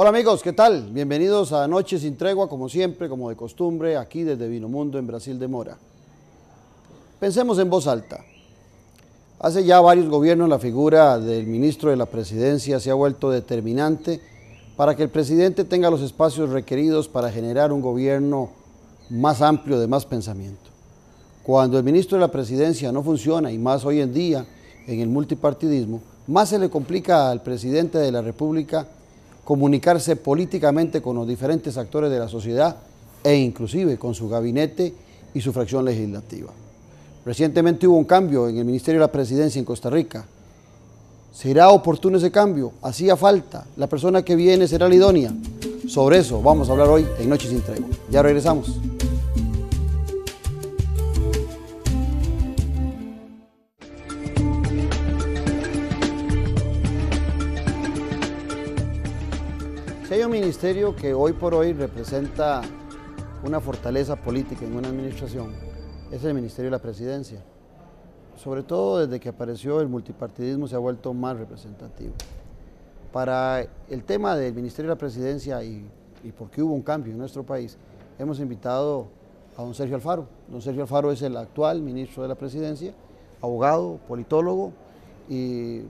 Hola amigos, ¿qué tal? Bienvenidos a Noche sin Tregua, como siempre, como de costumbre, aquí desde Vinomundo en Brasil de Mora. Pensemos en voz alta. Hace ya varios gobiernos la figura del ministro de la Presidencia se ha vuelto determinante para que el presidente tenga los espacios requeridos para generar un gobierno más amplio, de más pensamiento. Cuando el ministro de la Presidencia no funciona, y más hoy en día en el multipartidismo, más se le complica al presidente de la República comunicarse políticamente con los diferentes actores de la sociedad e inclusive con su gabinete y su fracción legislativa. Recientemente hubo un cambio en el Ministerio de la Presidencia en Costa Rica. ¿Será oportuno ese cambio? ¿Hacía falta? ¿La persona que viene será la idónea? Sobre eso vamos a hablar hoy en Noche sin Tregua. Ya regresamos. Si hay un ministerio que hoy por hoy representa una fortaleza política en una administración, es el Ministerio de la Presidencia. Sobre todo desde que apareció el multipartidismo se ha vuelto más representativo. Para el tema del Ministerio de la Presidencia y por qué hubo un cambio en nuestro país, hemos invitado a don Sergio Alfaro. Don Sergio Alfaro es el actual ministro de la Presidencia, abogado, politólogo y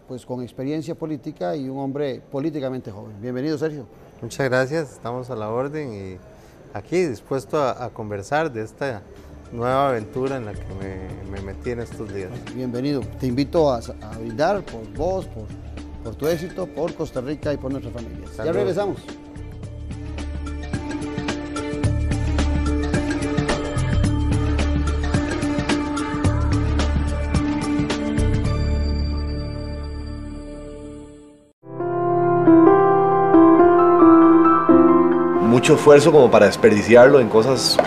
pues con experiencia política y un hombre políticamente joven. Bienvenido, Sergio. Muchas gracias, estamos a la orden y aquí dispuesto a conversar de esta nueva aventura en la que me metí en estos días. Bienvenido, te invito a brindar por vos, por tu éxito, por Costa Rica y por nuestra familia. Ya regresamos. Mucho esfuerzo como para desperdiciarlo en cosas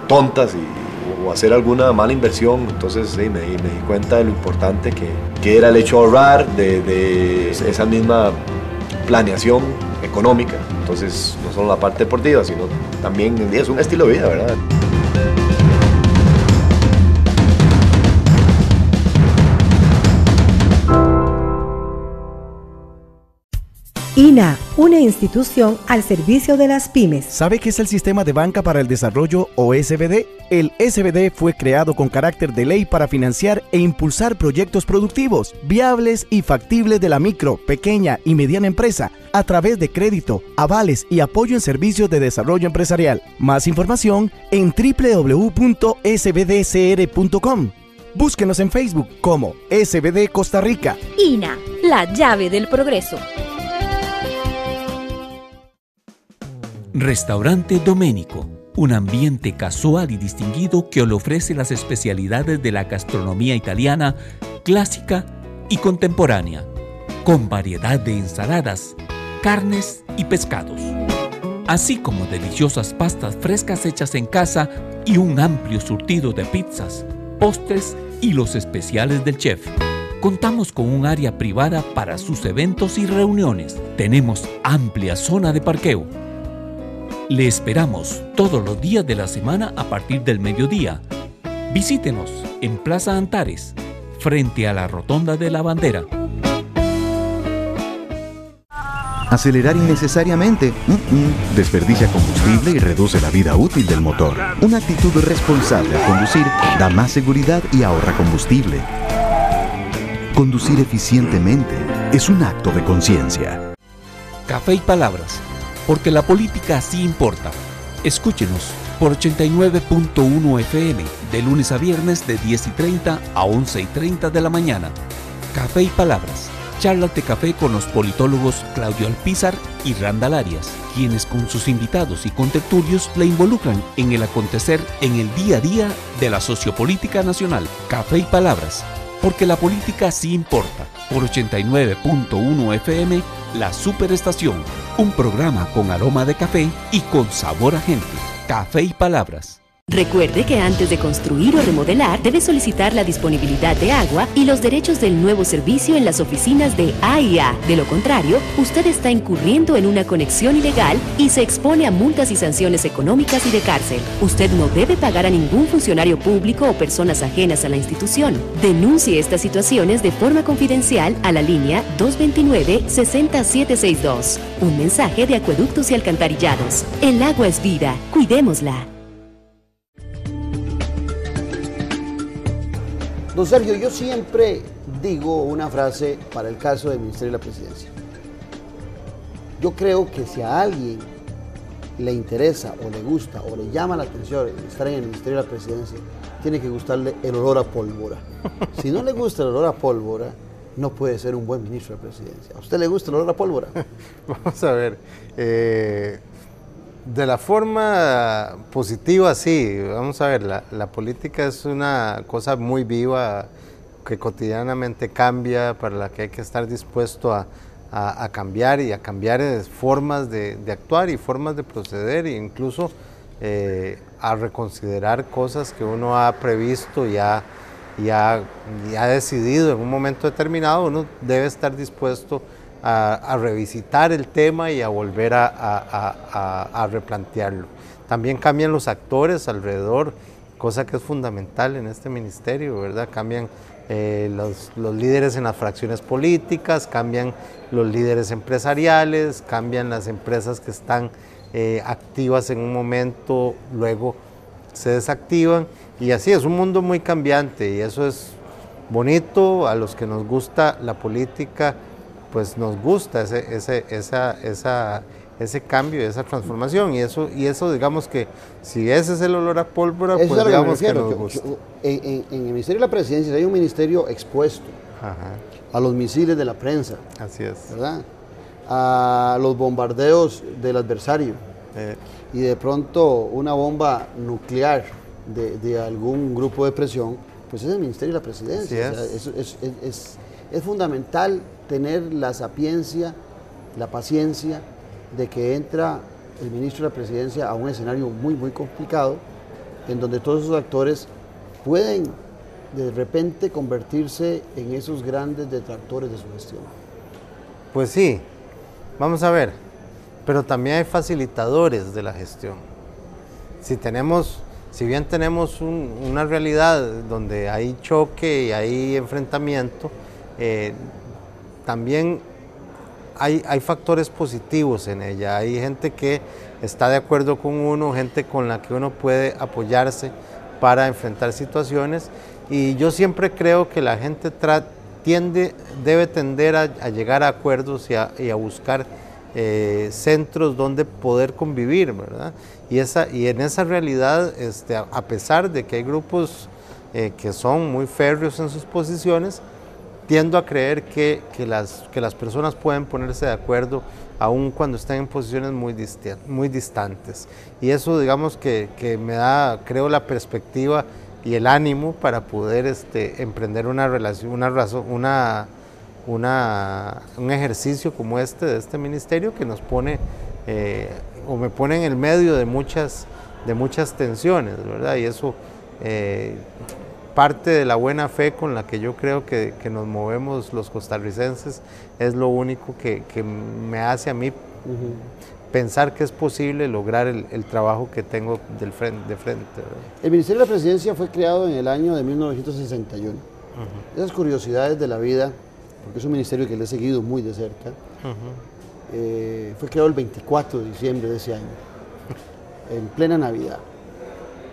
tontas o hacer alguna mala inversión. Entonces sí, me di cuenta de lo importante que era el hecho de ahorrar, de esa misma planeación económica. Entonces no solo la parte deportiva, sino también es un estilo de vida, ¿verdad? INA, una institución al servicio de las pymes. ¿Sabe qué es el Sistema de Banca para el Desarrollo o SBD? El SBD fue creado con carácter de ley para financiar e impulsar proyectos productivos, viables y factibles de la micro, pequeña y mediana empresa, a través de crédito, avales y apoyo en servicios de desarrollo empresarial. Más información en www.sbdcr.com. Búsquenos en Facebook como SBD Costa Rica. INA, la llave del progreso. Restaurante Domenico, un ambiente casual y distinguido que le ofrece las especialidades de la gastronomía italiana, clásica y contemporánea, con variedad de ensaladas, carnes y pescados, así como deliciosas pastas frescas hechas en casa y un amplio surtido de pizzas, postres y los especiales del chef. Contamos con un área privada para sus eventos y reuniones. Tenemos amplia zona de parqueo. Le esperamos todos los días de la semana a partir del mediodía. Visítenos en Plaza Antares, frente a la Rotonda de la Bandera. Acelerar innecesariamente desperdicia combustible y reduce la vida útil del motor. Una actitud responsable al conducir da más seguridad y ahorra combustible. Conducir eficientemente es un acto de conciencia. Café y palabras, porque la política sí importa. Escúchenos por 89.1 FM, de lunes a viernes de 10:30 a 11:30 de la mañana. Café y palabras. Charlas de café con los politólogos Claudio Alpizar y Randall Arias, quienes con sus invitados y contertulios la involucran en el acontecer en el día a día de la sociopolítica nacional. Café y palabras, porque la política sí importa. Por 89.1 FM, La Superestación, un programa con aroma de café y con sabor a gente. Café y palabras. Recuerde que antes de construir o remodelar, debe solicitar la disponibilidad de agua y los derechos del nuevo servicio en las oficinas de AIA. De lo contrario, usted está incurriendo en una conexión ilegal y se expone a multas y sanciones económicas y de cárcel. Usted no debe pagar a ningún funcionario público o personas ajenas a la institución. Denuncie estas situaciones de forma confidencial a la línea 229-60762. Un mensaje de Acueductos y Alcantarillados. El agua es vida. Cuidémosla. Don Sergio, yo siempre digo una frase para el caso del Ministerio de la Presidencia. Yo creo que si a alguien le interesa o le gusta o le llama la atención estar en el Ministerio de la Presidencia, tiene que gustarle el olor a pólvora. Si no le gusta el olor a pólvora, no puede ser un buen ministro de Presidencia. ¿A usted le gusta el olor a pólvora? Vamos a ver. De la forma positiva, sí. Vamos a ver, la política es una cosa muy viva que cotidianamente cambia, para la que hay que estar dispuesto a cambiar y a cambiar formas de actuar y formas de proceder e incluso a reconsiderar cosas que uno ha previsto y ha decidido en un momento determinado. Uno debe estar dispuesto a revisitar el tema y a volver a replantearlo. También cambian los actores alrededor, cosa que es fundamental en este ministerio, ¿verdad? Cambian los líderes en las fracciones políticas, cambian los líderes empresariales, cambian las empresas que están activas en un momento, luego se desactivan, y así es un mundo muy cambiante, y eso es bonito. A los que nos gusta la política, pues nos gusta ese cambio, esa transformación, y eso digamos que si ese es el olor a pólvora, pues digamos que nos gusta. En el Ministerio de la Presidencia hay un ministerio expuesto a los misiles de la prensa. Así es. ¿Verdad? A los bombardeos del adversario. Y de pronto una bomba nuclear de algún grupo de presión, pues es el Ministerio de la Presidencia. Así es. O sea, es fundamental tener la sapiencia, la paciencia de que entra el ministro de la Presidencia a un escenario muy, muy complicado, en donde todos esos actores pueden de repente convertirse en esos grandes detractores de su gestión. Pues sí, vamos a ver, pero también hay facilitadores de la gestión. Si bien tenemos una realidad donde hay choque y hay enfrentamiento, también hay factores positivos en ella. Hay gente que está de acuerdo con uno, gente con la que uno puede apoyarse para enfrentar situaciones, y yo siempre creo que la gente debe tender a llegar a acuerdos y a buscar centros donde poder convivir, ¿verdad? Y en esa realidad, a pesar de que hay grupos que son muy férreos en sus posiciones, tiendo a creer que las personas pueden ponerse de acuerdo aun cuando estén en posiciones muy distantes. Y eso, digamos, que me da, creo, la perspectiva y el ánimo para poder emprender un ejercicio como de este ministerio, que nos pone, o me pone en el medio de muchas tensiones, ¿verdad? Y eso, parte de la buena fe con la que yo creo que nos movemos los costarricenses, es lo único que me hace a mí pensar que es posible lograr el trabajo que tengo de frente, ¿verdad? El Ministerio de la Presidencia fue creado en el año de 1961. Esas curiosidades de la vida, porque es un ministerio que le he seguido muy de cerca, fue creado el 24 de diciembre de ese año, en plena Navidad.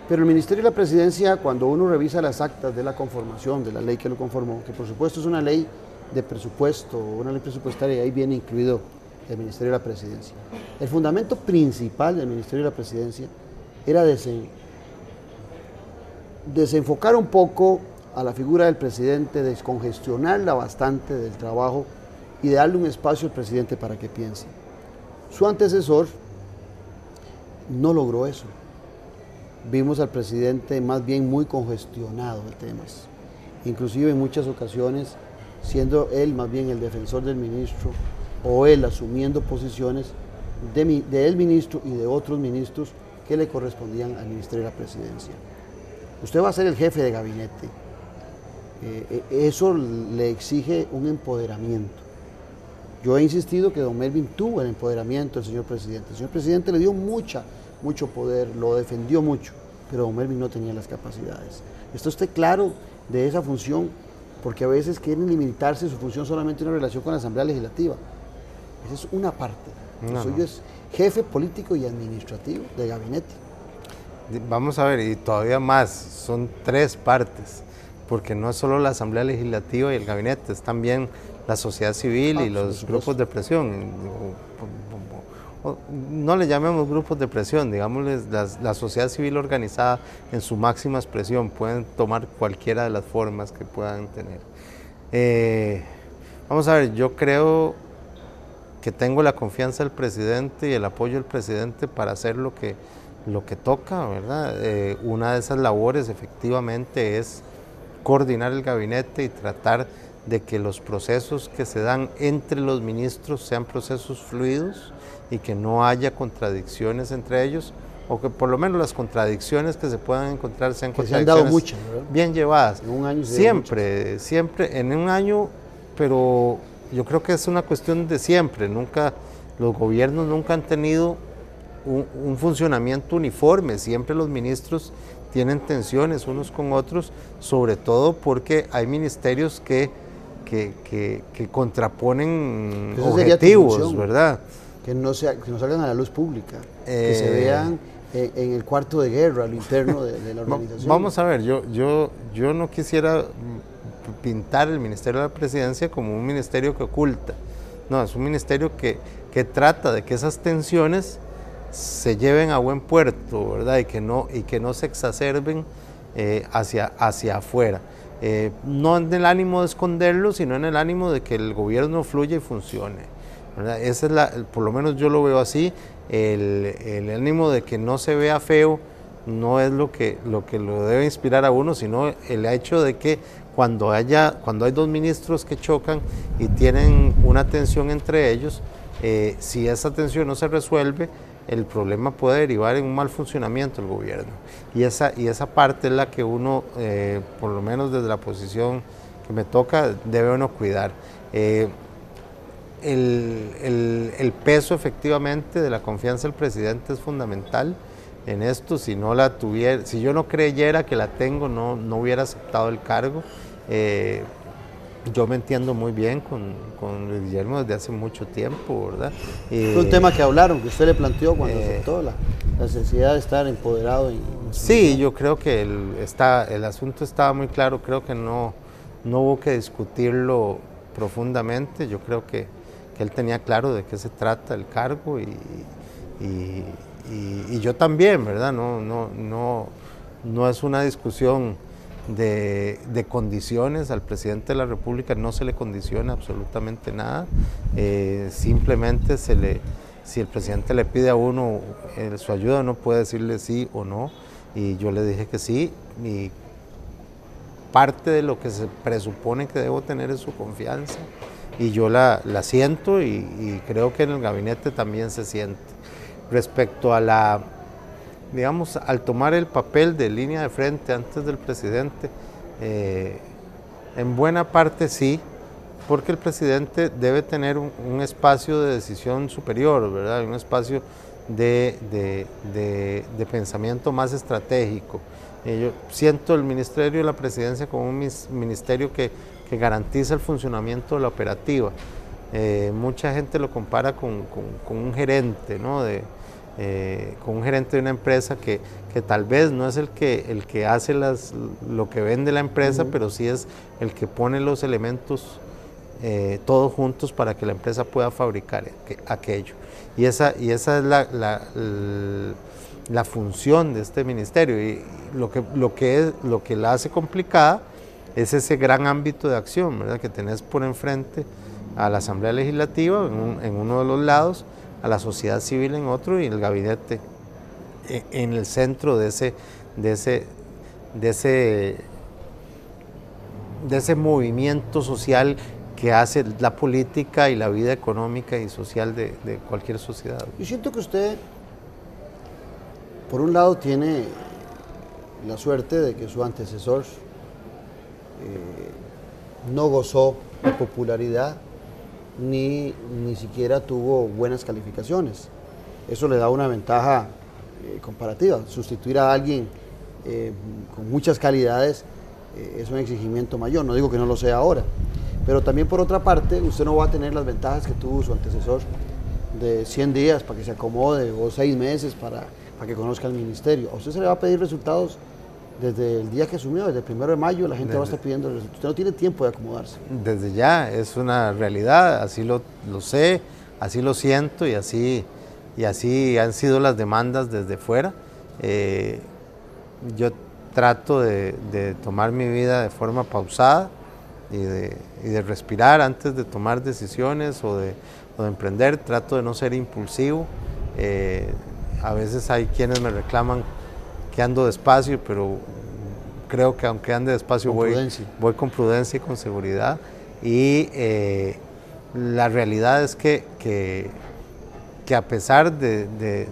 Pero el Ministerio de la Presidencia, cuando uno revisa las actas de la conformación, de la ley que lo conformó, que por supuesto es una ley de presupuesto, una ley presupuestaria, y ahí viene incluido el Ministerio de la Presidencia. El fundamento principal del Ministerio de la Presidencia era desenfocar un poco a la figura del presidente, descongestionarla bastante del trabajo y de darle un espacio al presidente para que piense. Su antecesor no logró eso. Vimos al presidente más bien muy congestionado de temas, inclusive en muchas ocasiones siendo él más bien el defensor del ministro, o él asumiendo posiciones del ministro y de otros ministros que le correspondían al Ministerio de la Presidencia. Usted va a ser el jefe de gabinete. Eso le exige un empoderamiento. Yo he insistido que don Melvin tuvo el empoderamiento del señor presidente. El señor presidente le dio mucho poder, lo defendió mucho, pero don Melvin no tenía las capacidades. ¿Está usted claro de esa función? Porque a veces quieren limitarse su función solamente en una relación con la Asamblea Legislativa. Esa es una parte. El suyo es jefe político y administrativo de gabinete. Vamos a ver, y todavía más, son 3 partes, porque no es solo la Asamblea Legislativa y el gabinete, es también la sociedad civil y los grupos de presión. No le llamemos grupos de presión, digámosles la sociedad civil organizada en su máxima expresión, pueden tomar cualquiera de las formas que puedan tener. Vamos a ver, yo creo que tengo la confianza del presidente y el apoyo del presidente para hacer lo que toca, ¿verdad? Una de esas labores efectivamente es coordinar el gabinete y tratar de que los procesos que se dan entre los ministros sean procesos fluidos y que no haya contradicciones entre ellos, o que por lo menos las contradicciones que se puedan encontrar sean contradicciones se han dado muchas, ¿verdad? Bien llevadas. En un año siempre en un año, pero yo creo que es una cuestión de siempre. Los gobiernos nunca han tenido un funcionamiento uniforme, siempre los ministros tienen tensiones unos con otros, sobre todo porque hay ministerios que contraponen objetivos, ¿verdad? Que no salgan a la luz pública, que se vean en el cuarto de guerra, a lo interno de la organización. Vamos a ver, yo no quisiera pintar el Ministerio de la Presidencia como un ministerio que oculta. No, es un ministerio que trata de que esas tensiones se lleven a buen puerto, ¿verdad? Y que no se exacerben hacia afuera. No en el ánimo de esconderlo, sino en el ánimo de que el gobierno fluya y funcione, ¿verdad? Esa es por lo menos yo lo veo así. El ánimo de que no se vea feo no es lo que lo debe inspirar a uno, sino el hecho de que cuando hay 2 ministros que chocan y tienen una tensión entre ellos, si esa tensión no se resuelve, el problema puede derivar en un mal funcionamiento del gobierno. Y esa parte es la que uno, por lo menos desde la posición que me toca, debe uno cuidar. El peso efectivamente de la confianza del presidente es fundamental en esto. Si yo no creyera que la tengo, no hubiera aceptado el cargo. Yo me entiendo muy bien con Luis Guillermo desde hace mucho tiempo, ¿verdad? Fue un tema que hablaron, que usted le planteó cuando aceptó la necesidad de estar empoderado. Sí, yo creo que el asunto estaba muy claro, creo que no hubo que discutirlo profundamente. Yo creo que él tenía claro de qué se trata el cargo y yo también, ¿verdad? No es una discusión de condiciones. Al presidente de la República no se le condiciona absolutamente nada, simplemente si el presidente le pide a uno su ayuda, uno puede decirle sí o no, y yo le dije que sí, y parte de lo que se presupone que debo tener es su confianza, y yo la siento, y creo que en el gabinete también se siente. Respecto a digamos, al tomar el papel de línea de frente antes del presidente, en buena parte sí, porque el presidente debe tener un espacio de decisión superior, ¿verdad? Un espacio de pensamiento más estratégico. Yo siento el Ministerio de la Presidencia como un ministerio que garantiza el funcionamiento de la operativa. Mucha gente lo compara con un gerente, ¿no? Con un gerente de una empresa que tal vez no es el que hace lo que vende la empresa, pero sí es el que pone los elementos todos juntos para que la empresa pueda fabricar aquello. Y esa es la función de este ministerio, y lo que la hace complicada es ese gran ámbito de acción, ¿verdad? Que tenés por enfrente a la Asamblea Legislativa en uno de los lados, a la sociedad civil en otro, y el gabinete en el centro de ese movimiento social que hace la política y la vida económica y social de cualquier sociedad. Yo siento que usted por un lado tiene la suerte de que su antecesor no gozó de popularidad ni siquiera tuvo buenas calificaciones. Eso le da una ventaja comparativa. Sustituir a alguien con muchas calidades es un exigimiento mayor, no digo que no lo sea ahora, pero también por otra parte usted no va a tener las ventajas que tuvo su antecesor de 100 días para que se acomode o 6 meses para que conozca el ministerio. A usted se le va a pedir resultados desde el día que asumió, desde el 1 de mayo la gente va a estar pidiendo resultados. Usted no tiene tiempo de acomodarse. Desde ya, es una realidad, así lo sé, así lo siento y así han sido las demandas desde fuera. Yo trato de tomar mi vida de forma pausada y de respirar antes de tomar decisiones o de emprender. Trato de no ser impulsivo. A veces hay quienes me reclaman que ando despacio, pero creo que aunque ande despacio voy con prudencia y con seguridad. Y la realidad es que a pesar de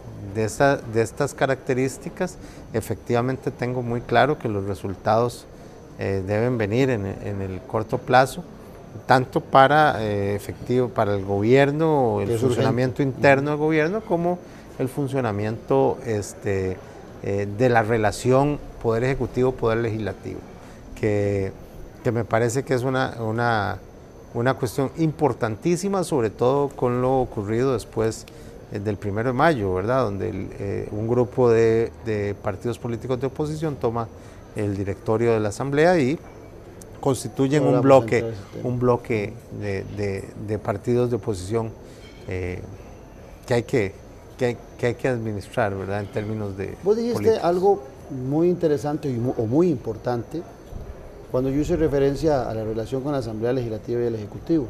estas características, efectivamente tengo muy claro que los resultados deben venir en el corto plazo, tanto para el gobierno, el funcionamiento interno del gobierno, como el funcionamiento de la relación Poder Ejecutivo-Poder Legislativo, que me parece que es una cuestión importantísima, sobre todo con lo ocurrido después del 1 de mayo, ¿verdad? Donde un grupo de partidos políticos de oposición toma el directorio de la Asamblea y constituyen un bloque de partidos de oposición que hay que administrar, ¿verdad? En términos de Vos dijiste políticos. Algo muy interesante o muy importante cuando yo hice referencia a la relación con la Asamblea Legislativa y el Ejecutivo.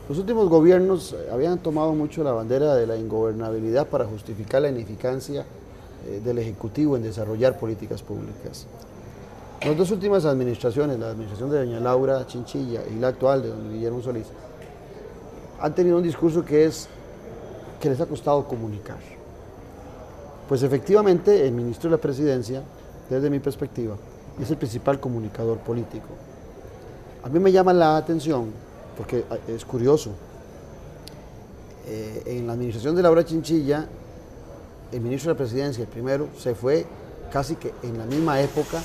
Los últimos gobiernos habían tomado mucho la bandera de la ingobernabilidad para justificar la ineficacia del Ejecutivo en desarrollar políticas públicas. Las dos últimas administraciones, la administración de doña Laura Chinchilla y la actual de don Guillermo Solís, han tenido un discurso que les ha costado comunicar. Pues efectivamente el ministro de la Presidencia, desde mi perspectiva, es el principal comunicador político. A mí me llama la atención, porque es curioso, en la administración de Laura Chinchilla, el ministro de la Presidencia, el primero, se fue casi que en la misma época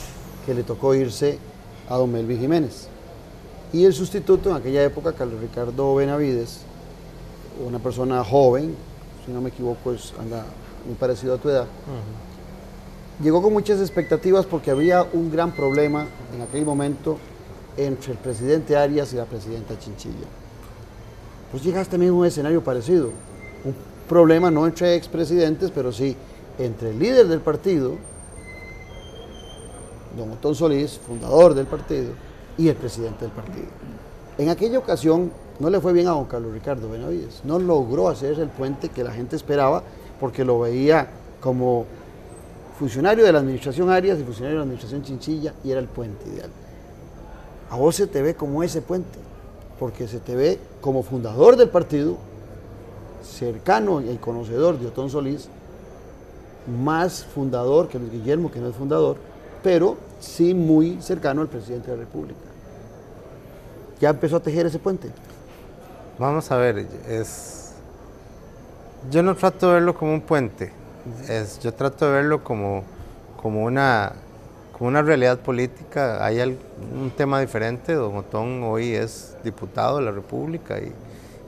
que le tocó irse a don Melvin Jiménez. Y el sustituto en aquella época, Carlos Ricardo Benavides, una persona joven, si no me equivoco, anda muy parecido a tu edad, llegó con muchas expectativas porque había un gran problema en aquel momento entre el presidente Arias y la presidenta Chinchilla. Pues llegaste también a un escenario parecido, un problema no entre expresidentes, pero sí entre el líder del partido, don Otón Solís, fundador del partido, y el presidente del partido. En aquella ocasión no le fue bien a don Carlos Ricardo Benavides, no logró hacer el puente que la gente esperaba porque lo veía como funcionario de la administración Arias y funcionario de la administración Chinchilla y era el puente ideal. A vos se te ve como ese puente, porque se te ve como fundador del partido, cercano y conocedor de Otón Solís, más fundador que Luis Guillermo, que no es fundador, pero sí muy cercano al presidente de la República. ¿Ya empezó a tejer ese puente? Vamos a ver, yo no trato de verlo como un puente, yo trato de verlo como una realidad política. Hay un tema diferente. Don Otón hoy es diputado de la República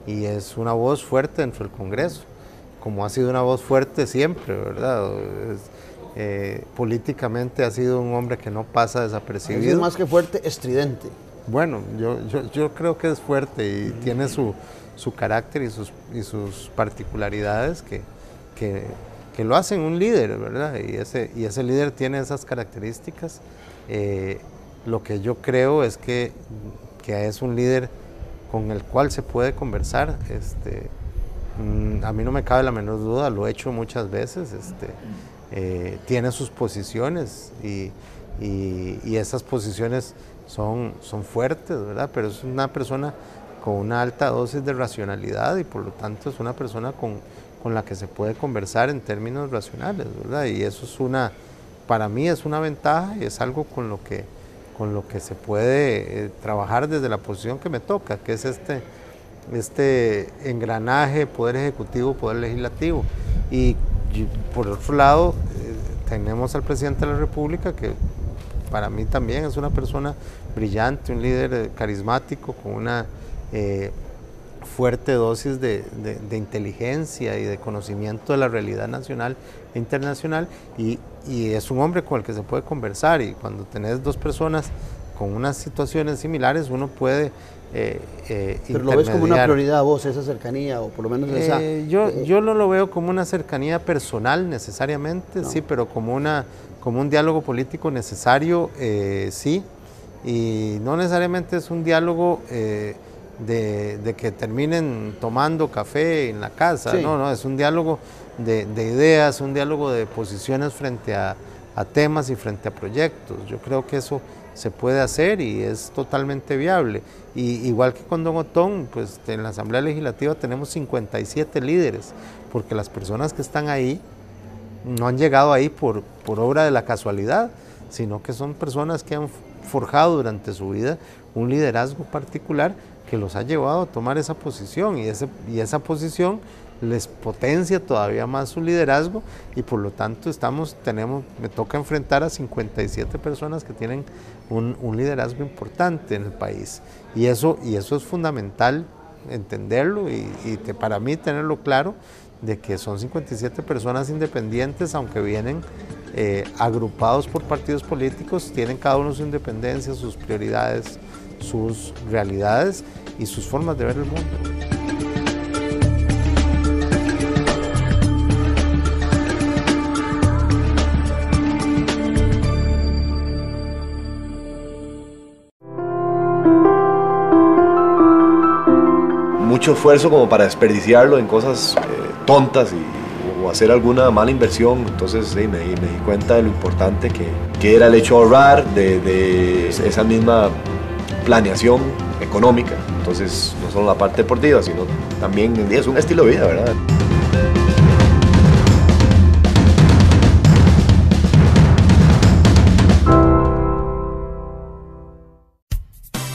y es una voz fuerte dentro del Congreso, como ha sido una voz fuerte siempre, ¿verdad? Políticamente ha sido un hombre que no pasa desapercibido. Es más que fuerte, estridente. Bueno, yo creo que es fuerte y tiene su carácter y sus particularidades que lo hacen un líder, ¿verdad? Y ese líder tiene esas características. Lo que yo creo es que es un líder con el cual se puede conversar. A mí no me cabe la menor duda, lo he hecho muchas veces. Tiene sus posiciones y esas posiciones son fuertes, ¿verdad? Pero es una persona con una alta dosis de racionalidad y por lo tanto es una persona con con la que se puede conversar en términos racionales, ¿verdad? Y eso es para mí es una ventaja y es algo con lo que se puede trabajar desde la posición que me toca, que es este engranaje, poder ejecutivo, poder legislativo. Y por otro lado, tenemos al presidente de la República, que para mí también es una persona brillante, un líder carismático, con una fuerte dosis de inteligencia y de conocimiento de la realidad nacional e internacional, y es un hombre con el que se puede conversar, y cuando tenés dos personas con unas situaciones similares, uno puede ¿Pero lo ves como una prioridad a vos, esa cercanía, o por lo menos esa...? Yo no lo veo como una cercanía personal necesariamente, no. Sí, pero como un diálogo político necesario, sí, y no necesariamente es un diálogo de que terminen tomando café en la casa, sí. No, es un diálogo de ideas, un diálogo de posiciones frente a temas y frente a proyectos. Yo creo que eso se puede hacer y es totalmente viable. Y igual que con don Otón, pues en la Asamblea Legislativa tenemos 57 líderes, porque las personas que están ahí no han llegado ahí por obra de la casualidad, sino que son personas que han forjado durante su vida un liderazgo particular que los ha llevado a tomar esa posición, y esa posición les potencia todavía más su liderazgo, y por lo tanto me toca enfrentar a 57 personas que tienen un liderazgo importante en el país, y eso es fundamental entenderlo y para mí tenerlo claro, de que son 57 personas independientes, aunque vienen agrupados por partidos políticos, tienen cada uno su independencia, sus prioridades, sus realidades y sus formas de ver el mundo. Mucho esfuerzo como para desperdiciarlo en cosas tontas o hacer alguna mala inversión. Entonces me di cuenta de lo importante que era el hecho de ahorrar, de esa misma planeación económica. Entonces no solo la parte deportiva, sino también es un estilo de vida, ¿verdad?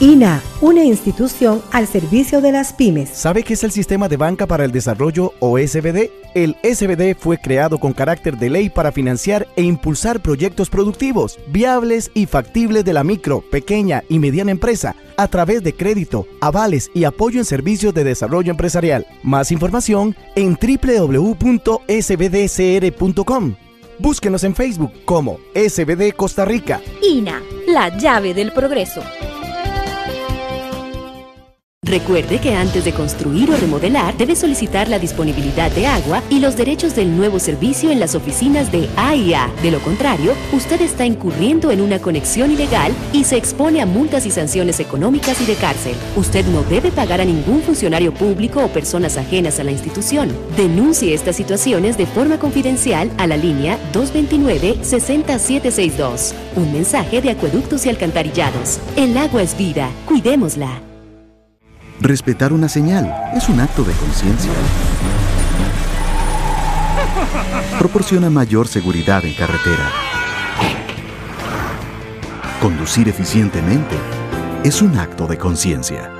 INA, una institución al servicio de las pymes. ¿Sabe qué es el Sistema de Banca para el Desarrollo o SBD? El SBD fue creado con carácter de ley para financiar e impulsar proyectos productivos, viables y factibles de la micro, pequeña y mediana empresa, a través de crédito, avales y apoyo en servicios de desarrollo empresarial. Más información en www.sbdcr.com. Búsquenos en Facebook como SBD Costa Rica. INA, la llave del progreso. Recuerde que antes de construir o remodelar, debe solicitar la disponibilidad de agua y los derechos del nuevo servicio en las oficinas de AIA. De lo contrario, usted está incurriendo en una conexión ilegal y se expone a multas y sanciones económicas y de cárcel. Usted no debe pagar a ningún funcionario público o personas ajenas a la institución. Denuncie estas situaciones de forma confidencial a la línea 229-60762. Un mensaje de Acueductos y Alcantarillados. El agua es vida, cuidémosla. Respetar una señal es un acto de conciencia. Proporciona mayor seguridad en carretera. Conducir eficientemente es un acto de conciencia.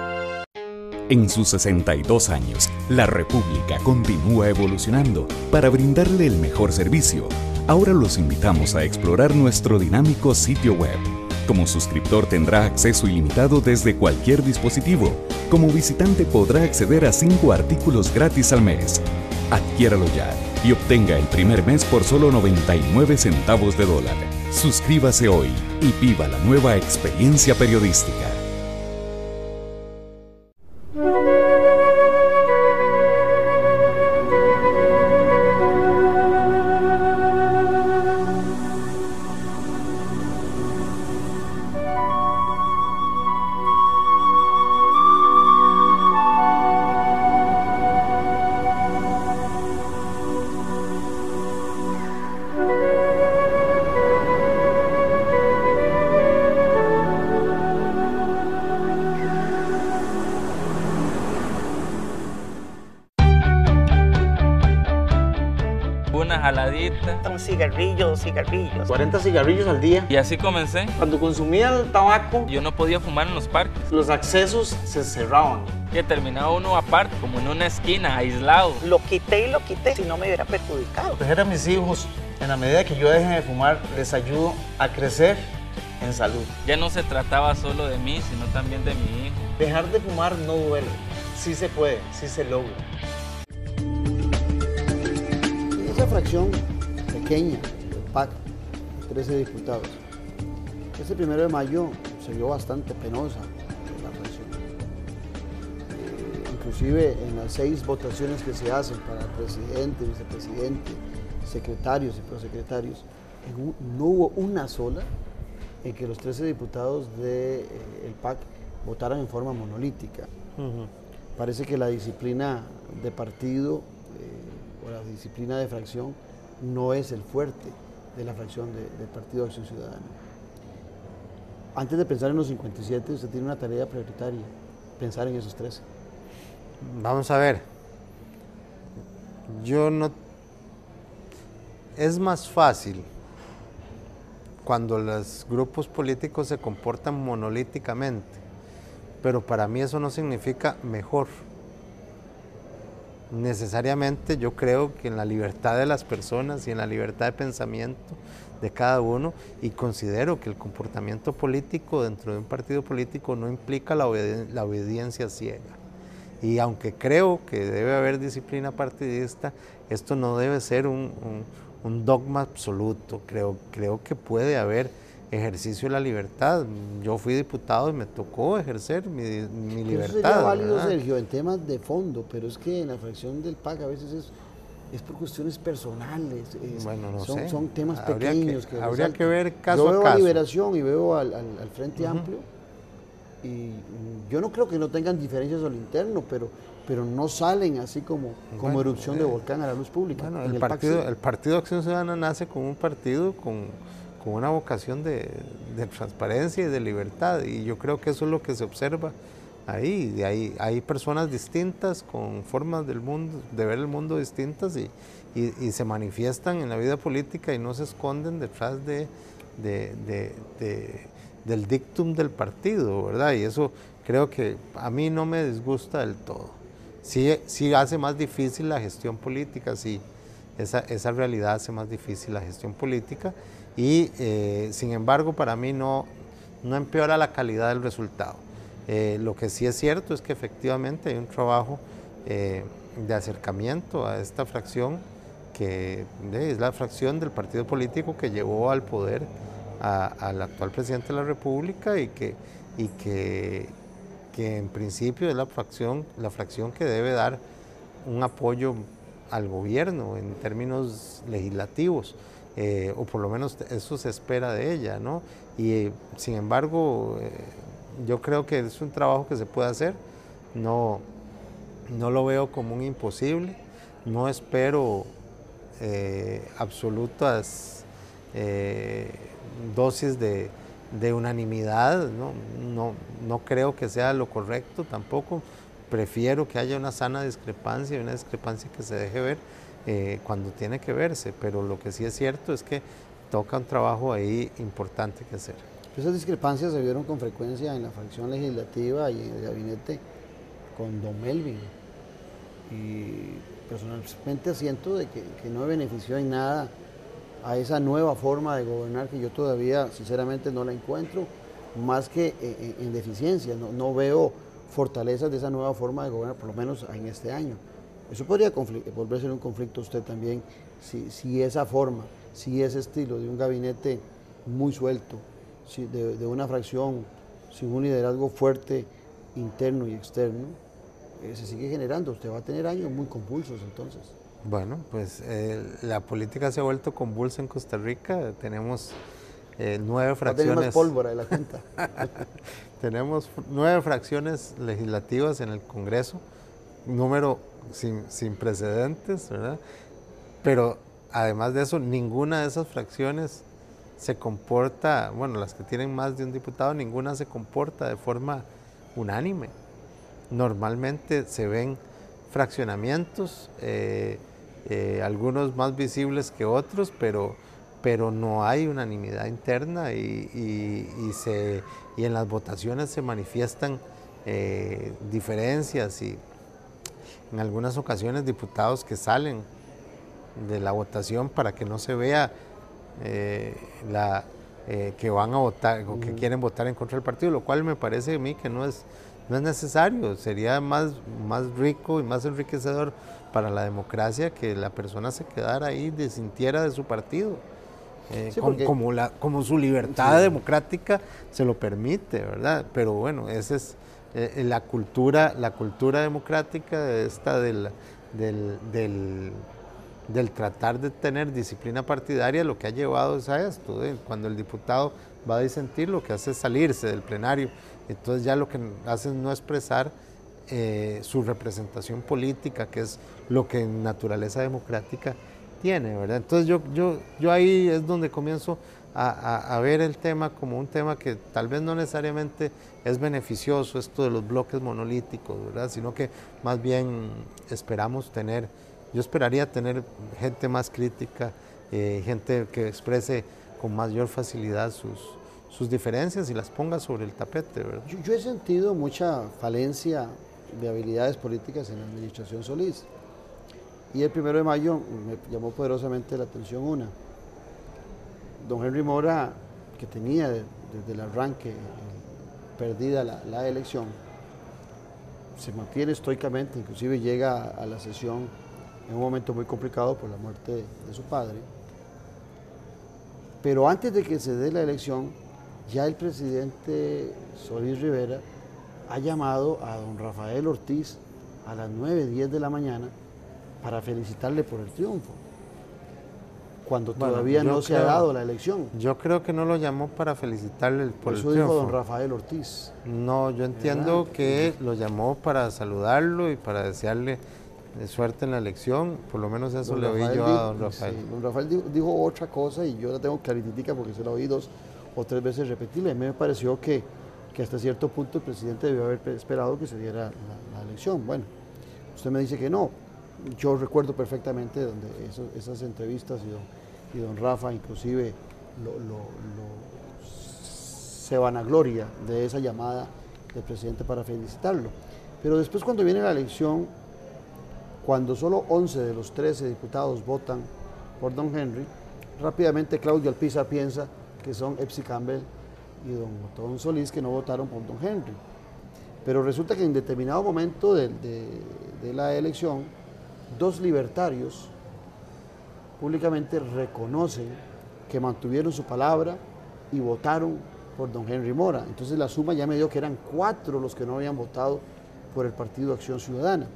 En sus 62 años, la República continúa evolucionando para brindarle el mejor servicio. Ahora los invitamos a explorar nuestro dinámico sitio web. Como suscriptor tendrá acceso ilimitado desde cualquier dispositivo. Como visitante podrá acceder a 5 artículos gratis al mes. Adquiéralo ya y obtenga el primer mes por solo 99 centavos de dólar. Suscríbase hoy y viva la nueva experiencia periodística. jaladita. Un cigarrillo, 2 cigarrillos. 40 cigarrillos al día. Y así comencé. Cuando consumía el tabaco, yo no podía fumar en los parques. Los accesos se cerraban. Que terminaba uno aparte, como en una esquina, aislado. Lo quité, si no me hubiera perjudicado. Proteger a mis hijos, en la medida que yo deje de fumar, les ayudo a crecer en salud. Ya no se trataba solo de mí, sino también de mi hijo. Dejar de fumar no duele. Sí se puede, sí se logra. Esa fracción pequeña del PAC, 13 diputados, ese 1 de mayo se vio bastante penosa la fracción. Inclusive en las 6 votaciones que se hacen para presidente, vicepresidente, secretarios y prosecretarios, no hubo una sola en que los 13 diputados del PAC votaran en forma monolítica. Parece que la disciplina de partido o la disciplina de fracción no es el fuerte de la fracción del Partido Acción Ciudadana. Antes de pensar en los 57, usted tiene una tarea prioritaria, pensar en esos 13. Vamos a ver, es más fácil cuando los grupos políticos se comportan monolíticamente, pero para mí eso no significa mejor. Necesariamente yo creo que en la libertad de las personas y en la libertad de pensamiento de cada uno, y considero que el comportamiento político dentro de un partido político no implica la obediencia ciega. Y aunque creo que debe haber disciplina partidista, esto no debe ser un dogma absoluto. Creo que puede haber ejercicio de la libertad. Yo fui diputado y me tocó ejercer mi libertad. Eso sería válido, ¿verdad, Sergio, en temas de fondo, pero es que en la fracción del PAC a veces es por cuestiones personales, bueno, no sé. Son temas pequeños. Habría que ver caso a caso. Yo veo a caso. Liberación y veo al Frente Amplio, y yo no creo que no tengan diferencias al interno, pero no salen así como erupción de volcán a la luz pública. Bueno, el Partido Acción Ciudadana nace como un partido con una vocación de transparencia y de libertad, y yo creo que eso es lo que se observa ahí. De ahí hay personas distintas con formas del mundo, de ver el mundo distintas, y se manifiestan en la vida política y no se esconden detrás del dictum del partido, ¿verdad? Y eso creo que a mí no me disgusta del todo. Sí hace más difícil la gestión política, sí, esa realidad hace más difícil la gestión política, y sin embargo para mí no empeora la calidad del resultado. Lo que sí es cierto es que efectivamente hay un trabajo de acercamiento a esta fracción, que es la fracción del partido político que llevó al poder al actual presidente de la República, y que en principio es la fracción que debe dar un apoyo al gobierno en términos legislativos, o por lo menos eso se espera de ella, ¿no? Y sin embargo, yo creo que es un trabajo que se puede hacer, no lo veo como un imposible, no espero absolutas dosis de unanimidad, no creo que sea lo correcto tampoco. Prefiero que haya una sana discrepancia, y una discrepancia que se deje ver cuando tiene que verse, pero lo que sí es cierto es que toca un trabajo ahí importante que hacer. Esas discrepancias se vieron con frecuencia en la fracción legislativa y en el gabinete con don Melvin, y personalmente siento de que no me benefició en nada a esa nueva forma de gobernar, que yo todavía sinceramente no la encuentro, más que en deficiencias. No veo fortalezas de esa nueva forma de gobernar, por lo menos en este año. Eso podría volverse un conflicto usted también, si esa forma, si ese estilo de un gabinete muy suelto, de una fracción sin un liderazgo fuerte interno y externo, se sigue generando. Usted va a tener años muy convulsos entonces. Bueno, pues la política se ha vuelto convulsa en Costa Rica. Tenemos 9 fracciones. Va a tener más pólvora de la cuenta. Tenemos 9 fracciones legislativas en el Congreso, número sin precedentes, ¿verdad? Pero además de eso, ninguna de esas fracciones se comporta, bueno, las que tienen más de un diputado, ninguna se comporta de forma unánime. Normalmente se ven fraccionamientos algunos más visibles que otros, pero no hay unanimidad interna y en las votaciones se manifiestan diferencias y en algunas ocasiones diputados que salen de la votación para que no se vea que van a votar o que quieren votar en contra del partido, lo cual me parece a mí que no es necesario. Sería más rico y más enriquecedor para la democracia que la persona se quedara ahí, desintiera de su partido, sí, como su libertad democrática se lo permite, ¿verdad? Pero bueno, esa es la cultura democrática esta del tratar de tener disciplina partidaria, lo que ha llevado es a esto, cuando el diputado va a disentir, lo que hace es salirse del plenario, entonces ya lo que hace es no expresar su representación política, que es lo que en naturaleza democrática tiene, ¿verdad? Entonces yo ahí es donde comienzo a ver el tema como un tema que tal vez no necesariamente es beneficioso, esto de los bloques monolíticos, ¿verdad? Sino que más bien yo esperaría tener gente más crítica, gente que exprese con mayor facilidad sus diferencias y las ponga sobre el tapete, ¿verdad? Yo he sentido mucha falencia de habilidades políticas en la administración Solís. Y el 1 de mayo me llamó poderosamente la atención una. Don Henry Mora, que tenía desde el arranque perdida la elección, se mantiene estoicamente, inclusive llega a la sesión en un momento muy complicado por la muerte de su padre. Pero antes de que se dé la elección, ya el presidente Solís Rivera ha llamado a don Rafael Ortiz a las 9:10 de la mañana para felicitarle por el triunfo, cuando todavía no se ha dado la elección. Yo creo que no lo llamó para felicitarle por el triunfo. Eso dijo don Rafael Ortiz. No, yo entiendo que lo llamó para saludarlo y para desearle suerte en la elección, por lo menos eso le oí yo a don Rafael. Sí, don Rafael dijo otra cosa y yo la tengo claritica porque se la oí 2 o 3 veces repetirle. A mí me pareció que hasta cierto punto el presidente debió haber esperado que se diera la elección. Bueno, usted me dice que no. Yo recuerdo perfectamente donde esas entrevistas y don Rafa inclusive se vanagloria de esa llamada del presidente para felicitarlo. Pero después, cuando viene la elección, cuando solo 11 de los 13 diputados votan por don Henry, rápidamente Claudio Alpizar piensa que son Epsi Campbell y don Otón Solís que no votaron por don Henry. Pero resulta que en determinado momento de la elección, 2 libertarios públicamente reconocen que mantuvieron su palabra y votaron por don Henry Mora. Entonces la suma ya me dio que eran 4 los que no habían votado por el Partido Acción Ciudadana.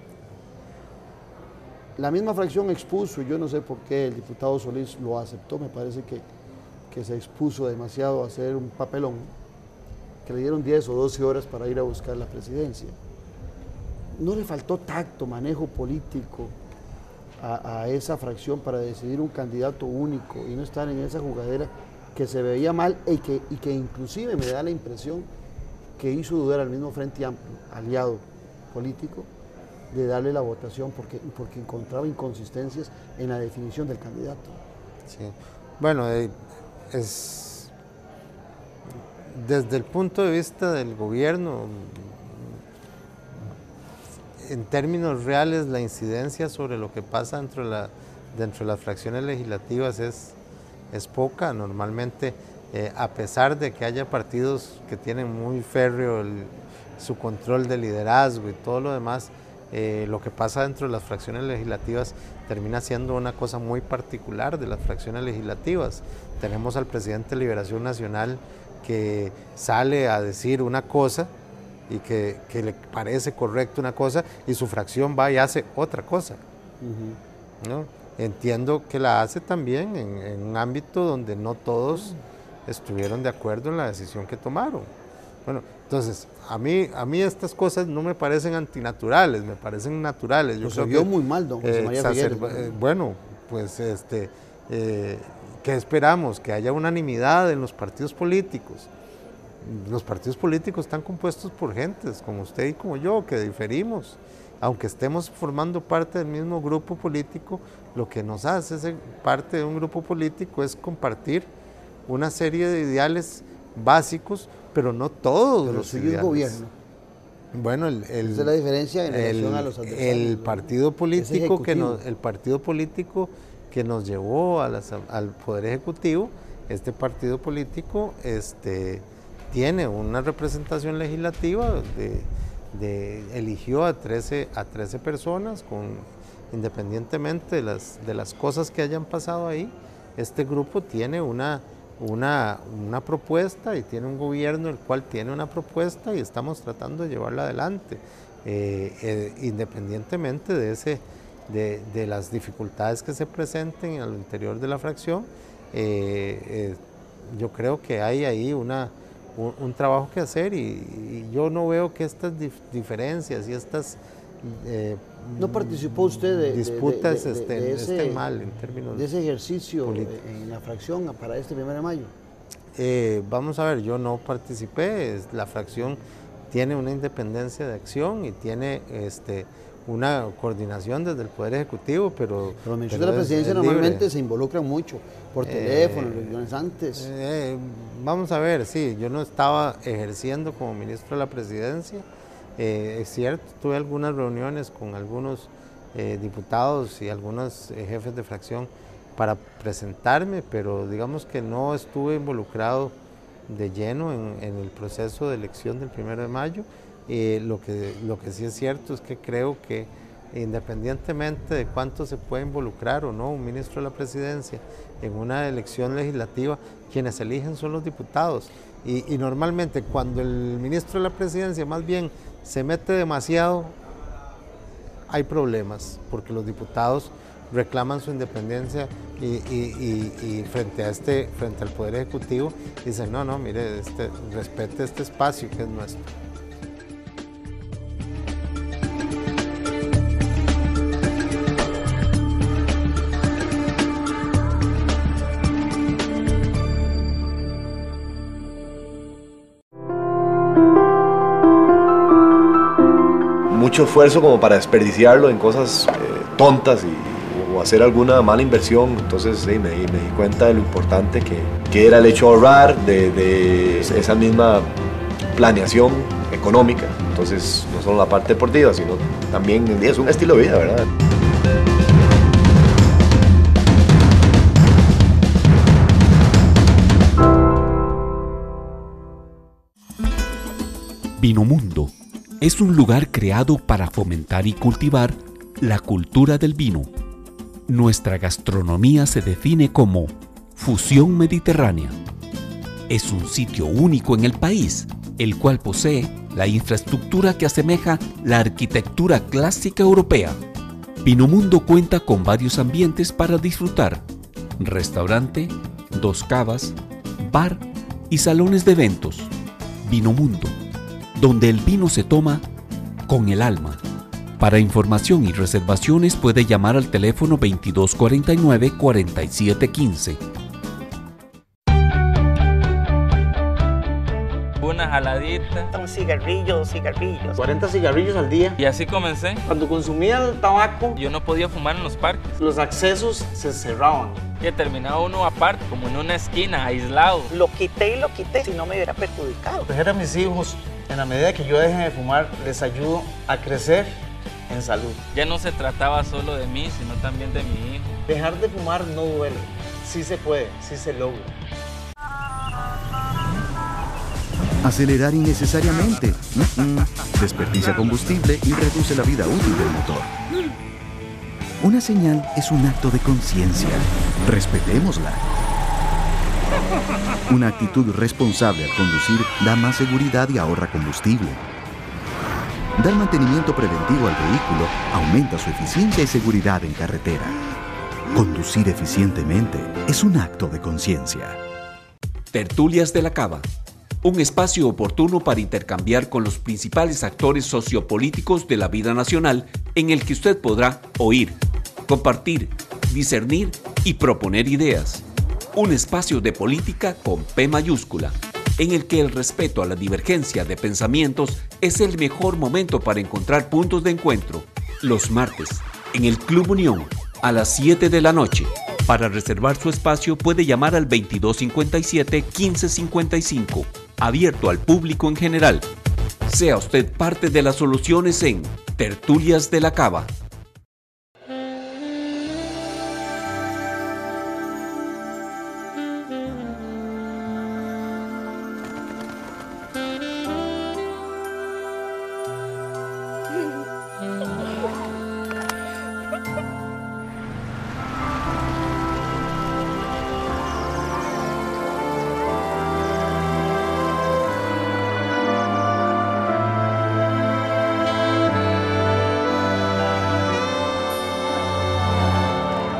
La misma fracción expuso, y yo no sé por qué el diputado Solís lo aceptó, me parece que se expuso demasiado a hacer un papelón, que le dieron 10 o 12 horas para ir a buscar la presidencia. No le faltó tacto, manejo político a esa fracción para decidir un candidato único y no estar en esa jugadera que se veía mal y que inclusive me da la impresión que hizo dudar al mismo Frente Amplio, aliado político, de darle la votación porque encontraba inconsistencias en la definición del candidato. Sí. Bueno, desde el punto de vista del gobierno, en términos reales, la incidencia sobre lo que pasa dentro de las fracciones legislativas es poca. Normalmente, a pesar de que haya partidos que tienen muy férreo su control de liderazgo y todo lo demás, lo que pasa dentro de las fracciones legislativas termina siendo una cosa muy particular de las fracciones legislativas. Tenemos al presidente de Liberación Nacional que sale a decir una cosa y que le parece correcto una cosa y su fracción va y hace otra cosa. ¿No? Entiendo que la hace también en un ámbito donde no todos estuvieron de acuerdo en la decisión que tomaron. Bueno, entonces, a mí estas cosas no me parecen antinaturales, me parecen naturales. Yo creo vio muy mal don José María Figueres. Bueno, pues ¿qué esperamos? Que haya unanimidad en los partidos políticos. Los partidos políticos están compuestos por gentes como usted y como yo, que diferimos. aunque estemos formando parte del mismo grupo político, lo que nos hace ser parte de un grupo político es compartir una serie de ideales básicos, pero no todos los suyo ideales. Es gobierno. Bueno, esa es la diferencia en relación a los adversarios. El partido político que nos llevó al Poder Ejecutivo, este partido político tiene una representación legislativa, eligió a 13 personas, independientemente de las cosas que hayan pasado ahí. Este grupo tiene una propuesta y tiene un gobierno el cual tiene una propuesta y estamos tratando de llevarla adelante, independientemente de las dificultades que se presenten al interior de la fracción. Yo creo que hay ahí un trabajo que hacer y yo no veo que estas diferencias y estas ¿No participó usted de disputas ese, mal en términos de ese ejercicio políticos en la fracción para este 1 de mayo? Vamos a ver, yo no participé, la fracción tiene una independencia de acción y tiene una coordinación desde el Poder Ejecutivo, pero los ministros de la presidencia normalmente se involucran mucho, por teléfono, reuniones antes. Vamos a ver, sí, yo no estaba ejerciendo como ministro de la presidencia, es cierto, tuve algunas reuniones con algunos diputados y algunos jefes de fracción para presentarme, pero digamos que no estuve involucrado de lleno en el proceso de elección del 1 de mayo. Lo que sí es cierto es que creo que independientemente de cuánto se puede involucrar o no un ministro de la presidencia en una elección legislativa, quienes eligen son los diputados. Y normalmente cuando el ministro de la presidencia más bien se mete demasiado, hay problemas, porque los diputados reclaman su independencia y frente al Poder Ejecutivo dicen, no, mire, respete este espacio que es nuestro. Mucho esfuerzo como para desperdiciarlo en cosas tontas o hacer alguna mala inversión. Entonces me di cuenta de lo importante que era el hecho de ahorrar, de esa misma planeación económica. Entonces no solo la parte deportiva, sino también es un estilo de vida, ¿verdad? Vinomundo es un lugar creado para fomentar y cultivar la cultura del vino. Nuestra gastronomía se define como fusión mediterránea. Es un sitio único en el país, el cual posee la infraestructura que asemeja la arquitectura clásica europea. Vinomundo cuenta con varios ambientes para disfrutar: restaurante, 2 cavas, bar y salones de eventos. Vinomundo, donde el vino se toma con el alma. Para información y reservaciones puede llamar al teléfono 2249-4715. Una jaladita. Un cigarrillo, 2 cigarrillos. 40 cigarrillos al día. Y así comencé. Cuando consumía el tabaco, yo no podía fumar en los parques. Los accesos se cerraban. Que terminaba uno aparte, como en una esquina, aislado. Lo quité, si no me hubiera perjudicado. Proteger a mis hijos, en la medida que yo deje de fumar, les ayudo a crecer en salud. Ya no se trataba solo de mí, sino también de mi hijo. Dejar de fumar no duele. Sí se puede, sí se logra. Acelerar innecesariamente. Desperdicia combustible y reduce la vida útil del motor. Una señal es un acto de conciencia. Respetémosla. Una actitud responsable al conducir da más seguridad y ahorra combustible. Dar mantenimiento preventivo al vehículo aumenta su eficiencia y seguridad en carretera. Conducir eficientemente es un acto de conciencia. Tertulias de la Cava. Un espacio oportuno para intercambiar con los principales actores sociopolíticos de la vida nacional, en el que usted podrá oír, compartir, discernir y proponer ideas. Un espacio de política con P mayúscula. en el que el respeto a la divergencia de pensamientos es el mejor momento para encontrar puntos de encuentro. Los martes, en el Club Unión, a las 7 de la noche. Para reservar su espacio puede llamar al 2257-1555, abierto al público en general. Sea usted parte de las soluciones en Tertulias de la Cava.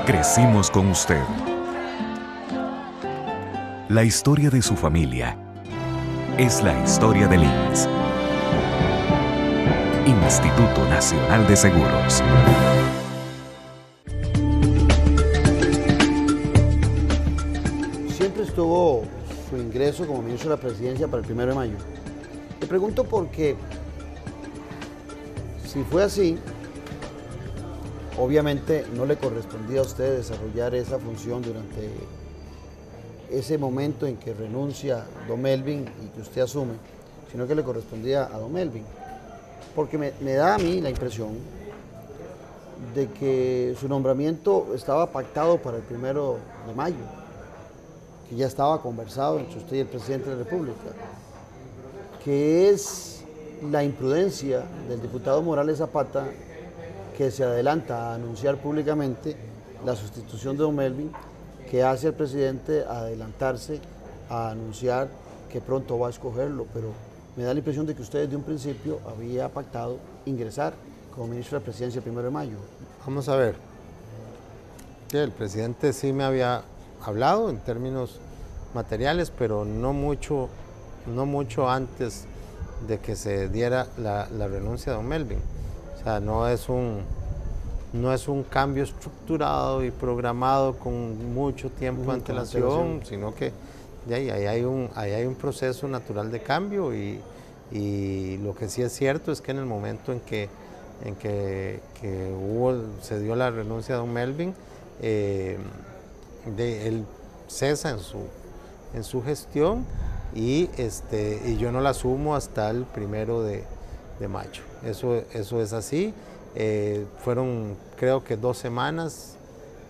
Crecimos con usted. La historia de su familia es la historia del INS, Instituto Nacional de Seguros. Siempre estuvo su ingreso como ministro de la Presidencia para el 1 de mayo. Le pregunto porque, si fue así, obviamente no le correspondía a usted desarrollar esa función durante ese momento en que renuncia don Melvin y que usted asume, sino que le correspondía a don Melvin. Porque me da a mí la impresión de que su nombramiento estaba pactado para el 1 de mayo, que ya estaba conversado entre usted y el presidente de la República, que es la imprudencia del diputado Morales Zapata, que se adelanta a anunciar públicamente la sustitución de don Melvin, que hace al presidente adelantarse a anunciar que pronto va a escogerlo, pero me da la impresión de que usted desde un principio había pactado ingresar como ministro de la Presidencia el 1 de mayo. Vamos a ver, sí, el presidente sí me había hablado en términos materiales, pero no mucho antes de que se diera la renuncia de don Melvin. O sea, no es un cambio estructurado y programado con mucho tiempo de antelación, sino que ahí hay un proceso natural de cambio y lo que sí es cierto es que en el momento en que se dio la renuncia de don Melvin, él cesa en su gestión y yo no la asumo hasta el 1 de mayo. Eso es así. Fueron creo que 2 semanas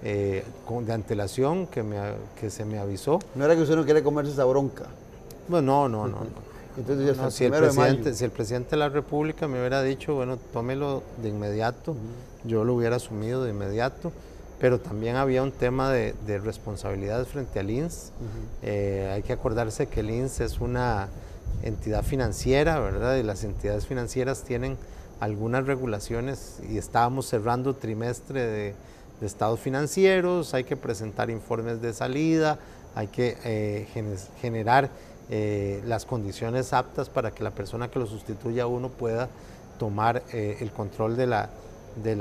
de antelación que se me avisó. ¿No era que usted no quiere comerse esa bronca? Bueno, no. Entonces ya si el presidente de la República me hubiera dicho, bueno, tómelo de inmediato, yo lo hubiera asumido de inmediato, pero también había un tema de responsabilidad frente al INS. Hay que acordarse que el INS es una entidad financiera, ¿verdad? Y las entidades financieras tienen algunas regulaciones y estábamos cerrando trimestre de estados financieros, hay que presentar informes de salida, hay que generar las condiciones aptas para que la persona que lo sustituya a uno pueda tomar el control de la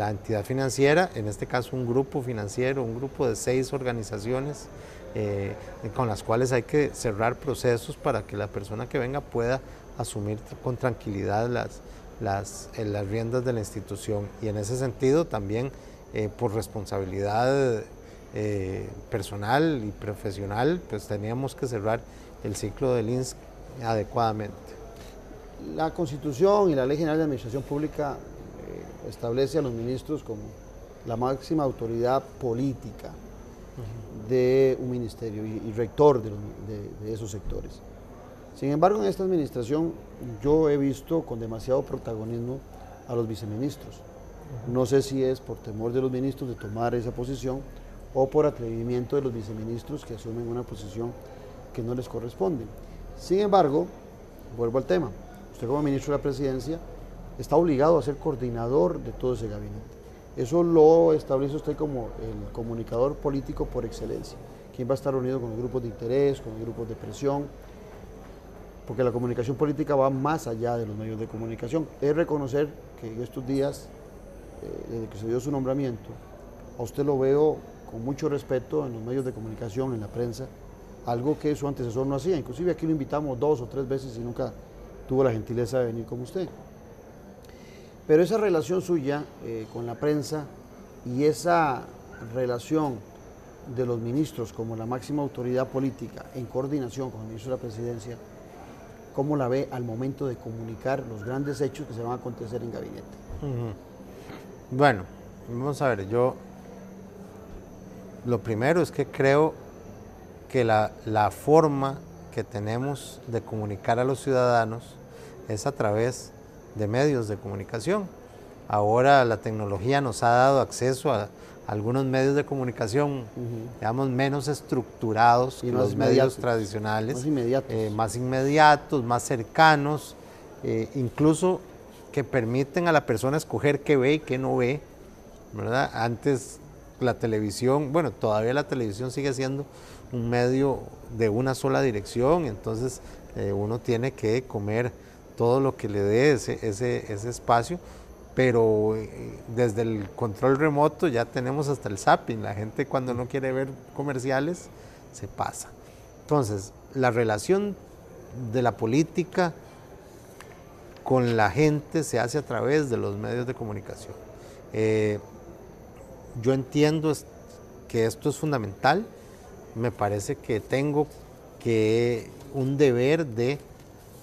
entidad financiera, en este caso un grupo financiero, un grupo de 6 organizaciones con las cuales hay que cerrar procesos para que la persona que venga pueda asumir con tranquilidad las riendas de la institución, y en ese sentido también por responsabilidad personal y profesional, pues teníamos que cerrar el ciclo del INS adecuadamente. La Constitución y la Ley General de Administración Pública establece a los ministros como la máxima autoridad política de un ministerio y rector de esos sectores. Sin embargo, en esta administración yo he visto con demasiado protagonismo a los viceministros. No sé si es por temor de los ministros de tomar esa posición o por atrevimiento de los viceministros que asumen una posición que no les corresponde. Sin embargo, vuelvo al tema, usted como ministro de la Presidencia está obligado a ser coordinador de todo ese gabinete. Eso lo establece usted como el comunicador político por excelencia, quien va a estar reunido con los grupos de interés, con los grupos de presión, porque la comunicación política va más allá de los medios de comunicación. Es reconocer que en estos días, desde que se dio su nombramiento, a usted lo veo con mucho respeto en los medios de comunicación, en la prensa, algo que su antecesor no hacía. Inclusive aquí lo invitamos 2 o 3 veces y nunca tuvo la gentileza de venir como usted. Pero esa relación suya con la prensa y esa relación de los ministros como la máxima autoridad política en coordinación con el ministro de la Presidencia, ¿cómo la ve al momento de comunicar los grandes hechos que se van a acontecer en gabinete? Bueno, vamos a ver, yo lo primero es que creo que la forma que tenemos de comunicar a los ciudadanos es a través de medios de comunicación. Ahora la tecnología nos ha dado acceso a algunos medios de comunicación, digamos, menos estructurados que los medios tradicionales, más inmediatos, más cercanos, incluso que permiten a la persona escoger qué ve y qué no ve, ¿verdad? Antes la televisión, bueno, todavía la televisión sigue siendo un medio de una sola dirección, entonces uno tiene que comer todo lo que le dé ese espacio, pero desde el control remoto ya tenemos hasta el zapping, la gente cuando no quiere ver comerciales se pasa. Entonces, la relación de la política con la gente se hace a través de los medios de comunicación. Yo entiendo que esto es fundamental, me parece que tengo un deber de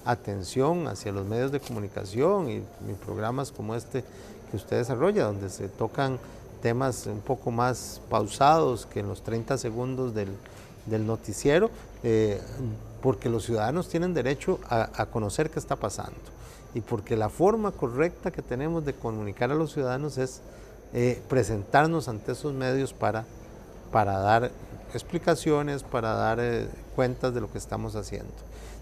atención hacia los medios de comunicación y programas como este que usted desarrolla, donde se tocan temas un poco más pausados que en los 30 segundos del noticiero, porque los ciudadanos tienen derecho a conocer qué está pasando y porque la forma correcta que tenemos de comunicar a los ciudadanos es presentarnos ante esos medios para dar explicaciones, para dar cuentas de lo que estamos haciendo.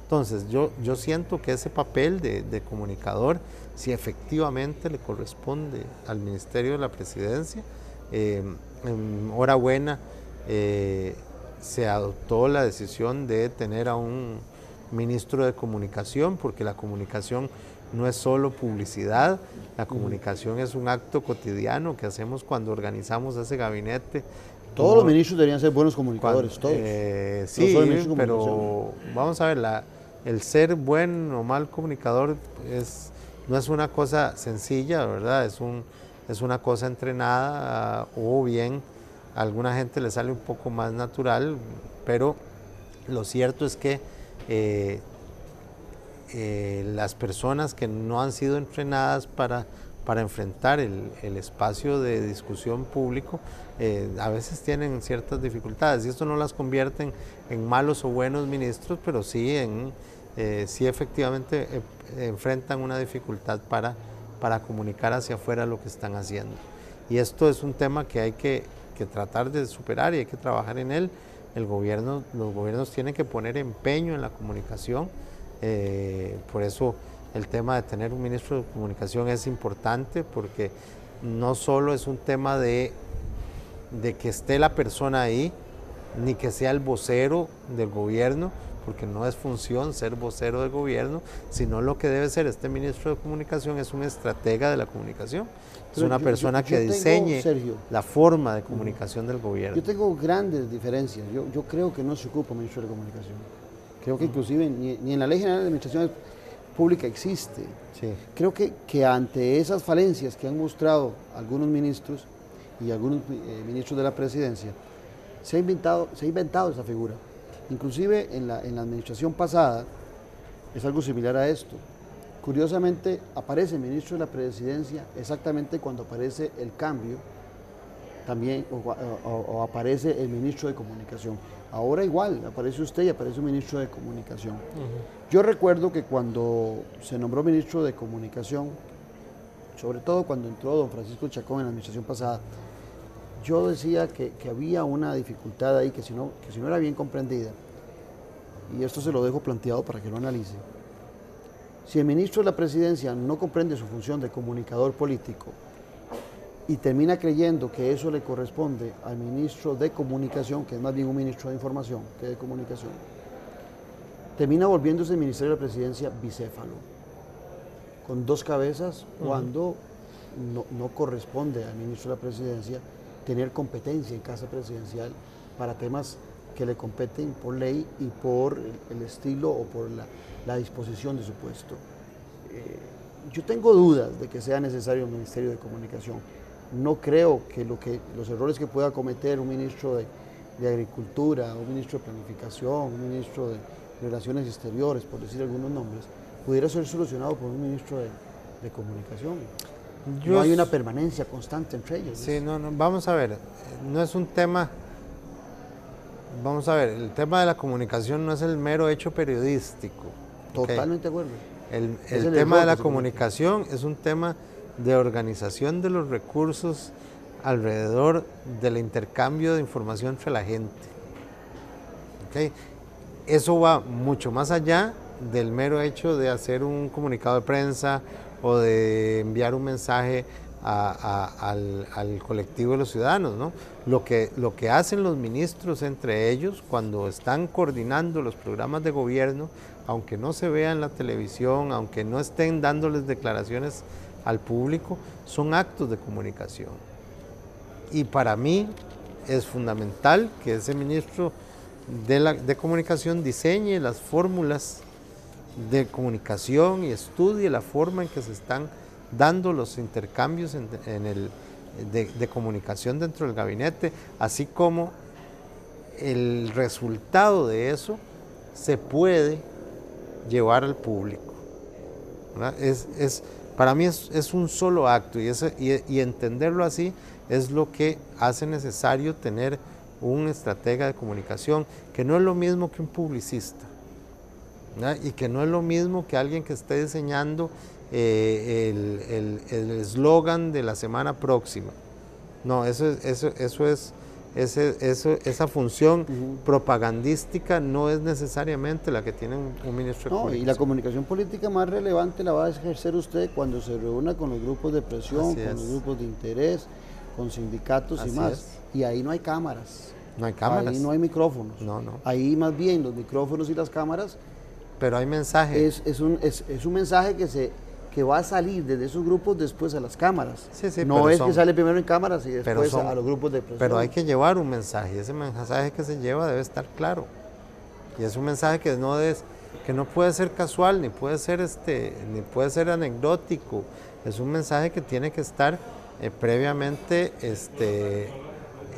Entonces, yo siento que ese papel de comunicador, si efectivamente le corresponde al Ministerio de la Presidencia, enhorabuena, se adoptó la decisión de tener a un ministro de comunicación, porque la comunicación no es solo publicidad, la comunicación es un acto cotidiano que hacemos cuando organizamos ese gabinete. Todos los ministros deberían ser buenos comunicadores, todos. Sí, no pero vamos a ver, el ser buen o mal comunicador no es una cosa sencilla, ¿verdad? Es una cosa entrenada, o bien a alguna gente le sale un poco más natural, pero lo cierto es que las personas que no han sido entrenadas para enfrentar el espacio de discusión público, a veces tienen ciertas dificultades, y esto no las convierte en malos o buenos ministros, pero sí efectivamente enfrentan una dificultad para comunicar hacia afuera lo que están haciendo. Y esto es un tema que hay que tratar de superar y hay que trabajar en él. Los gobiernos tienen que poner empeño en la comunicación, por eso el tema de tener un ministro de comunicación es importante, porque no solo es un tema de que esté la persona ahí, ni que sea el vocero del gobierno, porque no es función ser vocero del gobierno, sino lo que debe ser este ministro de comunicación es un estratega de la comunicación, es una persona que diseñe la forma de comunicación del gobierno. Yo tengo grandes diferencias, yo creo que no se ocupa un ministro de comunicación, creo que inclusive ni en la Ley General de Administración Pública existe. Sí. Creo que ante esas falencias que han mostrado algunos ministros y algunos ministros de la Presidencia, se ha inventado esa figura. Inclusive en la administración pasada es algo similar a esto. Curiosamente aparece el ministro de la Presidencia exactamente cuando aparece el cambio también, o aparece el ministro de Comunicación. Ahora igual, aparece usted y aparece un ministro de Comunicación. Yo recuerdo que cuando se nombró ministro de Comunicación, sobre todo cuando entró don Francisco Chacón en la administración pasada, yo decía que había una dificultad ahí que si no era bien comprendida, y esto se lo dejo planteado para que lo analice. Si el ministro de la Presidencia no comprende su función de comunicador político y termina creyendo que eso le corresponde al ministro de Comunicación, que es más bien un ministro de Información que de Comunicación, termina volviéndose el Ministerio de la Presidencia bicéfalo, con dos cabezas, cuando no corresponde al ministro de la Presidencia tener competencia en casa presidencial para temas que le competen por ley y por el estilo o por la disposición de su puesto. Yo tengo dudas de que sea necesario un Ministerio de Comunicación. No creo que los errores que pueda cometer un ministro de Agricultura, un ministro de Planificación, un ministro de Relaciones Exteriores, por decir algunos nombres, pudiera ser solucionado por un ministro de Comunicación. No hay una permanencia constante entre ellos. Sí, no, vamos a ver, no es un tema, vamos a ver, el tema de la comunicación no es el mero hecho periodístico. Totalmente de acuerdo. El tema de la comunicación es un tema de organización de los recursos alrededor del intercambio de información entre la gente. ¿Okay? Eso va mucho más allá del mero hecho de hacer un comunicado de prensa o de enviar un mensaje al colectivo de los ciudadanos, ¿no? Lo que hacen los ministros entre ellos cuando están coordinando los programas de gobierno, aunque no se vea en la televisión, aunque no estén dándoles declaraciones al público, son actos de comunicación. Y para mí es fundamental que ese ministro de comunicación diseñe las fórmulas de comunicación y estudie la forma en que se están dando los intercambios de comunicación dentro del gabinete, así como el resultado de eso se puede llevar al público. Para mí es un solo acto y entenderlo así es lo que hace necesario tener un estratega de comunicación, que no es lo mismo que un publicista, ¿verdad? Y que no es lo mismo que alguien que esté diseñando el eslogan de la semana próxima. No, esa función propagandística no es necesariamente la que tiene un ministro de comunicación. Y la comunicación política más relevante la va a ejercer usted cuando se reúna con los grupos de presión, con los grupos de interés, con sindicatos y más. Y ahí no hay cámaras. No hay cámaras. Ahí no hay micrófonos. No. Ahí más bien los micrófonos y las cámaras. Pero hay mensaje. Es un mensaje que va a salir desde esos grupos después a las cámaras. Sí, no es que sale primero en cámaras y después a los grupos de presión. Pero hay que llevar un mensaje, y ese mensaje que se lleva debe estar claro. Y es un mensaje que no puede ser casual, ni puede ser anecdótico. Es un mensaje que tiene que estar previamente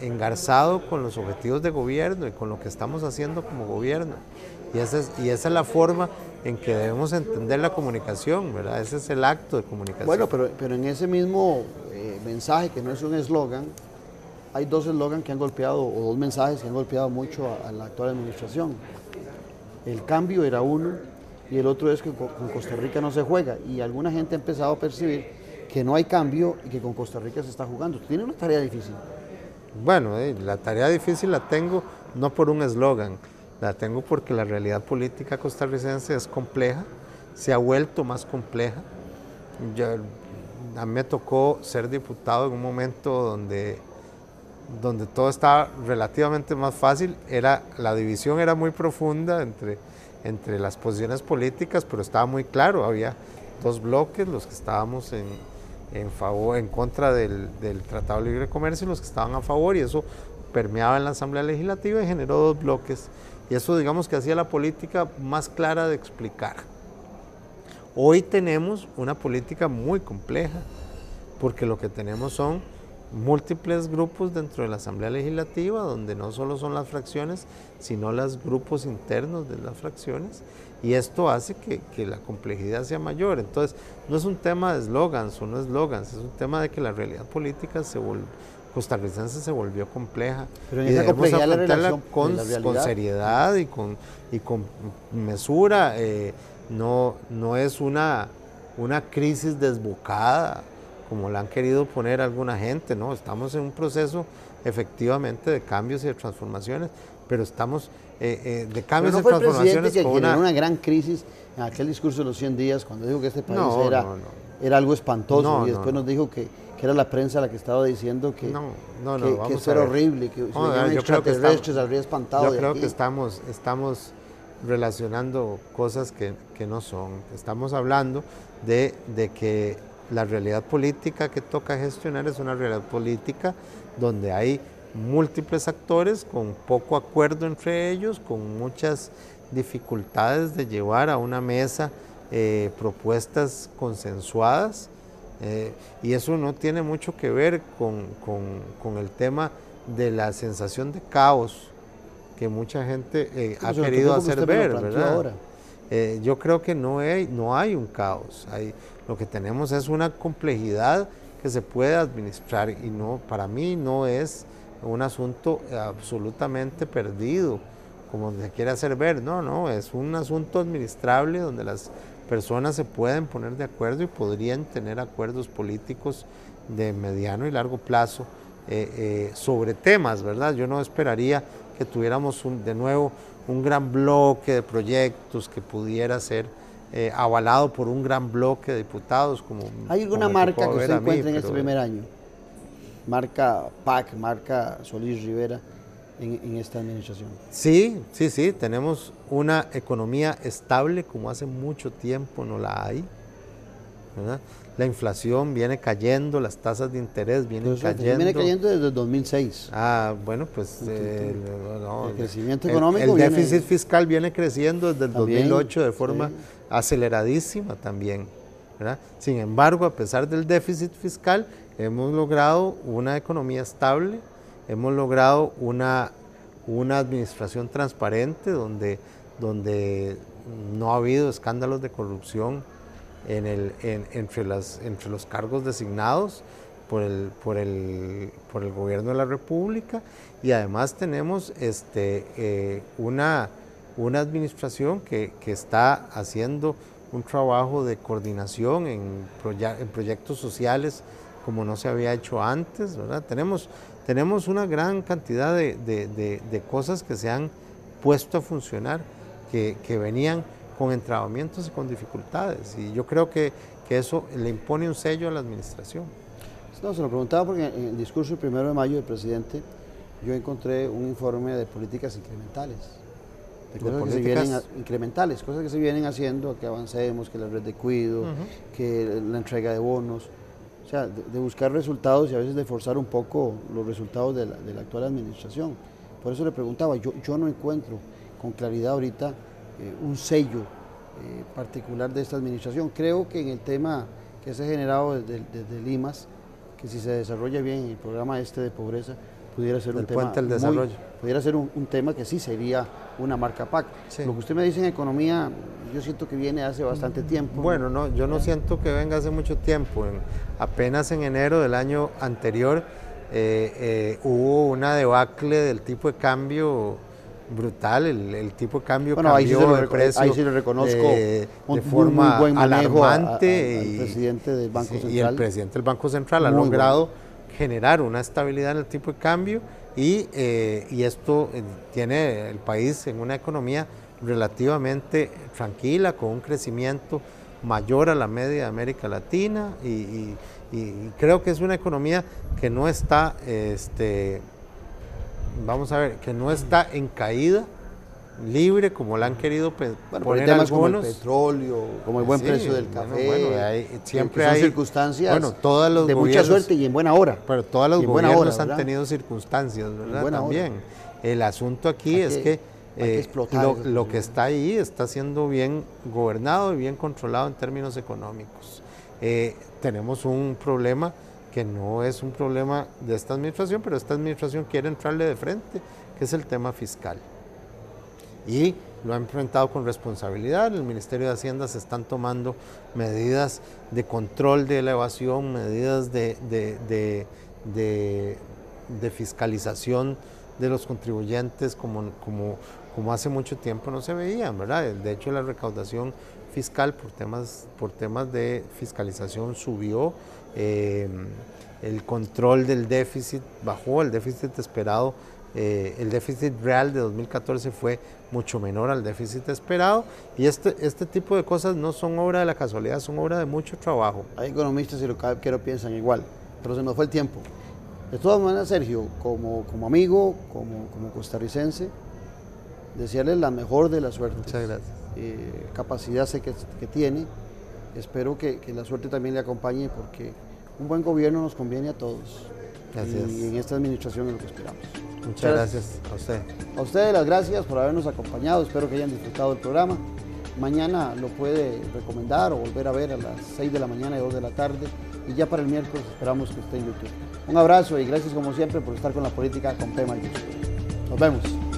engarzado con los objetivos de gobierno y con lo que estamos haciendo como gobierno. Y esa es la forma en que debemos entender la comunicación, ¿verdad? Ese es el acto de comunicación. Bueno, pero en ese mismo mensaje, que no es un eslogan, hay dos eslogans que han golpeado, o dos mensajes que han golpeado mucho a la actual administración. El cambio era uno, y el otro es que con Costa Rica no se juega, y alguna gente ha empezado a percibir que no hay cambio y que con Costa Rica se está jugando. Tiene una tarea difícil. Bueno, la tarea difícil la tengo no por un eslogan, la tengo porque la realidad política costarricense es compleja, se ha vuelto más compleja. A mí me tocó ser diputado en un momento donde todo estaba relativamente más fácil, la división era muy profunda entre las posiciones políticas, pero estaba muy claro, había dos bloques, los que estábamos en contra del Tratado de Libre Comercio y los que estaban a favor, y eso permeaba en la Asamblea Legislativa y generó dos bloques, y eso digamos que hacía la política más clara de explicar. Hoy tenemos una política muy compleja, porque lo que tenemos son múltiples grupos dentro de la Asamblea Legislativa, donde no solo son las fracciones, sino los grupos internos de las fracciones, y esto hace que la complejidad sea mayor. Entonces, no es un tema de eslogans o no eslogans, es un tema de que la realidad política costarricense se volvió compleja. Pero en y esa debemos complejidad afrontarla con seriedad y con mesura. No es una crisis desbocada, como la han querido poner alguna gente, ¿no? Estamos en un proceso efectivamente de cambios y de transformaciones, pero estamos de cambios y transformaciones que generó una gran crisis en aquel discurso de los 100 días, cuando dijo que este país era algo espantoso, y después nos dijo que era la prensa la que estaba diciendo que eso era horrible, que si venían extraterrestres habría espantado. Yo creo que estamos relacionando cosas que no son. Estamos hablando de que la realidad política que toca gestionar es una realidad política donde hay múltiples actores, con poco acuerdo entre ellos, con muchas dificultades de llevar a una mesa propuestas consensuadas, y eso no tiene mucho que ver con el tema de la sensación de caos que mucha gente ha querido hacer ver, ¿verdad? Yo creo que no hay un caos, lo que tenemos es una complejidad que se puede administrar, y para mí no es un asunto absolutamente perdido, como se quiere hacer ver, no, es un asunto administrable donde las personas se pueden poner de acuerdo y podrían tener acuerdos políticos de mediano y largo plazo sobre temas, ¿verdad? Yo no esperaría que tuviéramos de nuevo un gran bloque de proyectos que pudiera ser avalado por un gran bloque de diputados. ¿Hay alguna marca que usted encuentre en este primer año? Marca PAC, marca Solís Rivera en esta administración. Sí, tenemos una economía estable como hace mucho tiempo no la hay, ¿verdad? La inflación viene cayendo, las tasas de interés vienen cayendo. Viene cayendo desde el 2006. Bueno, pues el crecimiento económico. El déficit fiscal viene creciendo desde el 2008 de forma aceleradísima también, ¿verdad? Sin embargo, a pesar del déficit fiscal, hemos logrado una economía estable, hemos logrado una administración transparente donde no ha habido escándalos de corrupción entre los cargos designados por el gobierno de la República, y además tenemos una administración que está haciendo un trabajo de coordinación en proyectos sociales como no se había hecho antes, ¿verdad? Tenemos una gran cantidad de cosas que se han puesto a funcionar, que venían con entrabamientos y con dificultades, y yo creo que eso le impone un sello a la administración. No, se lo preguntaba porque en el discurso del 1 de mayo del presidente yo encontré un informe de políticas incrementales, cosas que se vienen haciendo, que avancemos, que la red de cuido, que la entrega de bonos, o sea, de buscar resultados y a veces de forzar un poco los resultados de la actual administración. Por eso le preguntaba, yo no encuentro con claridad ahorita un sello particular de esta administración. Creo que en el tema que se ha generado desde Limas, que si se desarrolla bien el programa de pobreza, pudiera ser un tema pudiera ser un tema que sí sería una marca PAC. Sí. Lo que usted me dice en economía, yo siento que viene hace bastante tiempo. Bueno, no, yo no siento que venga hace mucho tiempo. Apenas en enero del año anterior hubo una debacle del tipo de cambio brutal, el tipo de cambio cambió de precio. Ahí sí le reconozco de forma muy buen manejo alarmante. Al presidente del Banco Central. Y el presidente del Banco Central ha logrado generar una estabilidad en el tipo de cambio, y esto tiene el país en una economía relativamente tranquila, con un crecimiento mayor a la media de América Latina, y creo que es una economía que no está que no está en caída libre como la han querido poner temas algunos, como el petróleo, como el buen precio del café, siempre hay circunstancias de mucha suerte y en buena hora. Pero todos los gobiernos han tenido circunstancias, ¿verdad? También. El asunto aquí es que lo que está ahí está siendo bien gobernado y bien controlado en términos económicos. Tenemos un problema que no es un problema de esta administración, pero esta administración quiere entrarle de frente, que es el tema fiscal. Y lo ha enfrentado con responsabilidad. En el Ministerio de Hacienda se están tomando medidas de control de la evasión, medidas de fiscalización de los contribuyentes como hace mucho tiempo no se veían, ¿verdad? De hecho, la recaudación fiscal por temas de fiscalización subió, el control del déficit bajó, el déficit esperado, el déficit real de 2014 fue mucho menor al déficit esperado, y este tipo de cosas no son obra de la casualidad, son obra de mucho trabajo. Hay economistas y lo que piensan igual, pero se nos fue el tiempo. De todas maneras, Sergio, como amigo, como costarricense, desearle la mejor de la suerte. Muchas gracias. Capacidad sé que tiene, espero que la suerte también le acompañe, porque un buen gobierno nos conviene a todos. y en esta administración es lo que esperamos. Muchas gracias a usted. A ustedes las gracias por habernos acompañado, espero que hayan disfrutado del programa. Mañana lo puede recomendar o volver a ver a las 6 de la mañana y 2 de la tarde, y ya para el miércoles esperamos que esté en YouTube. Un abrazo y gracias como siempre por estar con la política con P mayúscula. Nos vemos.